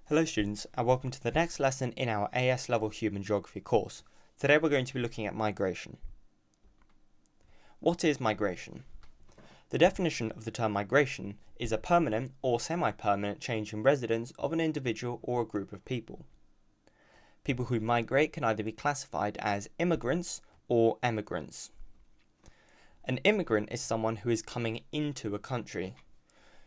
Hello students, and welcome to the next lesson in our AS level Human Geography course. Today we're going to be looking at migration. What is migration? The definition of the term migration is a permanent or semi-permanent change in residence of an individual or a group of people. People who migrate can either be classified as immigrants or emigrants. An immigrant is someone who is coming into a country.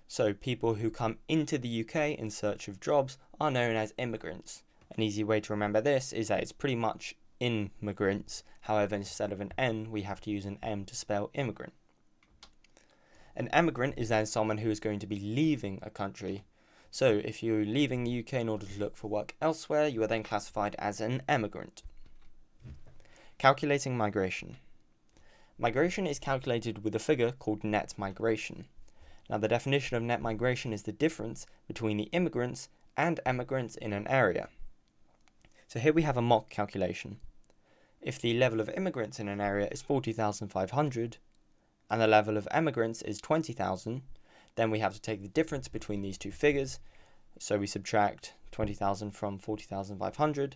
So people who come into the UK in search of jobs are known as immigrants. An easy way to remember this is that it's pretty much immigrants. However, instead of an N, we have to use an M to spell immigrant. An emigrant is then someone who is going to be leaving a country. So if you're leaving the UK in order to look for work elsewhere, you are then classified as an emigrant. Calculating migration. Migration is calculated with a figure called net migration. Now, the definition of net migration is the difference between the immigrants and emigrants in an area. So here we have a mock calculation. If the level of immigrants in an area is 40,500 and the level of emigrants is 20,000, then we have to take the difference between these two figures. So we subtract 20,000 from 40,500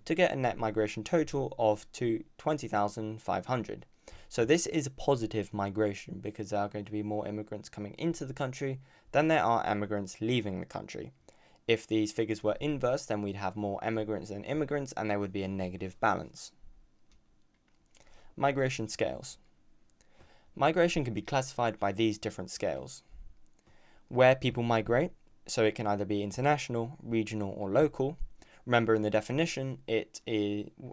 to get a net migration total of 20,500. So this is a positive migration because there are going to be more immigrants coming into the country than there are immigrants leaving the country. If these figures were inverse, then we'd have more immigrants than immigrants and there would be a negative balance. Migration scales. Migration can be classified by these different scales. Where people migrate, so it can either be international, regional or local. Remember, in the definition,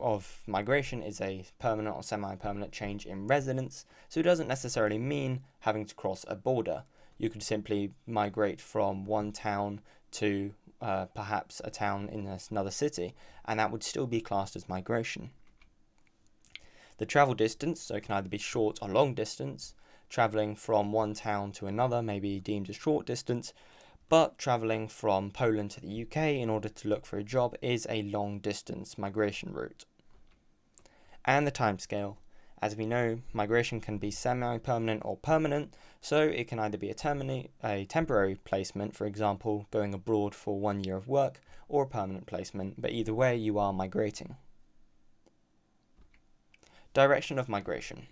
of migration is a permanent or semi-permanent change in residence, so it doesn't necessarily mean having to cross a border. You could simply migrate from one town to perhaps a town in another city, and that would still be classed as migration. The travel distance, so it can either be short or long distance. Travelling from one town to another may be deemed a short distance, but travelling from Poland to the UK in order to look for a job is a long distance migration route. And the timescale. As we know, migration can be semi-permanent or permanent, so it can either be a temporary placement, for example, going abroad for 1 year of work, or a permanent placement, but either way you are migrating. Direction of migration.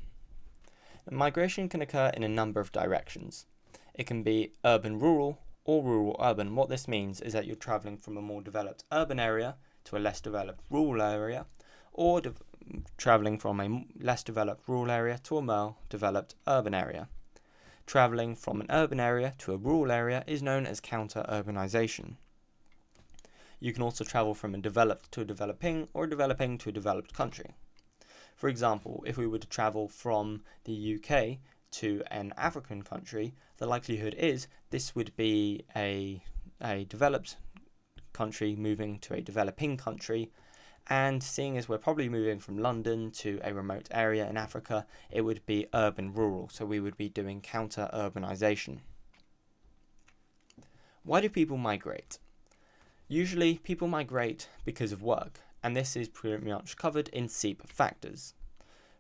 Migration can occur in a number of directions. It can be urban-rural, or rural-urban. What this means is that you're travelling from a more developed urban area to a less developed rural area, or travelling from a less developed rural area to a more developed urban area. Travelling from an urban area to a rural area is known as counter-urbanisation. You can also travel from a developed to a developing, or a developing to a developed country. For example, if we were to travel from the UK to an African country, the likelihood is this would be a developed country moving to a developing country, and seeing as we're probably moving from London to a remote area in Africa, it would be urban-rural, so we would be doing counter-urbanisation. Why do people migrate? Usually people migrate because of work, and this is pretty much covered in SEEP factors.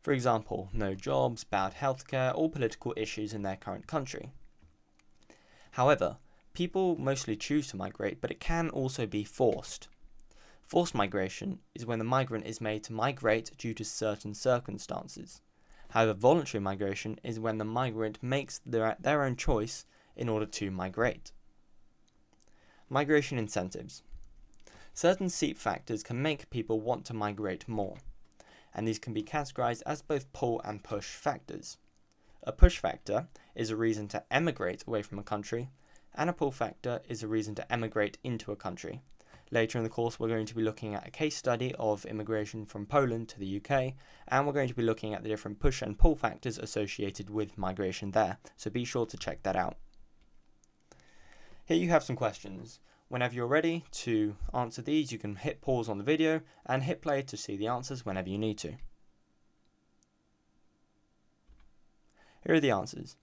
For example, no jobs, bad healthcare, or political issues in their current country. However, people mostly choose to migrate, but it can also be forced. Forced migration is when the migrant is made to migrate due to certain circumstances. However, voluntary migration is when the migrant makes their own choice in order to migrate. Migration incentives. Certain SEEP factors can make people want to migrate more, and these can be categorized as both pull and push factors. A push factor is a reason to emigrate away from a country, and a pull factor is a reason to emigrate into a country. Later in the course, we're going to be looking at a case study of immigration from Poland to the UK, and we're going to be looking at the different push and pull factors associated with migration there, so be sure to check that out. Here you have some questions. Whenever you're ready to answer these, you can hit pause on the video and hit play to see the answers whenever you need to. Here are the answers.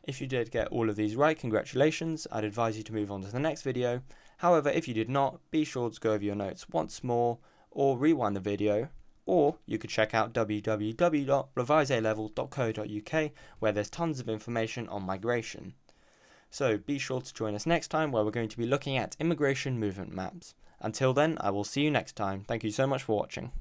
If you did get all of these right, congratulations. I'd advise you to move on to the next video. However, if you did not, be sure to go over your notes once more or rewind the video, or you could check out www.reviselevel.co.uk where there's tons of information on migration. So be sure to join us next time, where we're going to be looking at immigration movement maps. Until then, I will see you next time. Thank you so much for watching.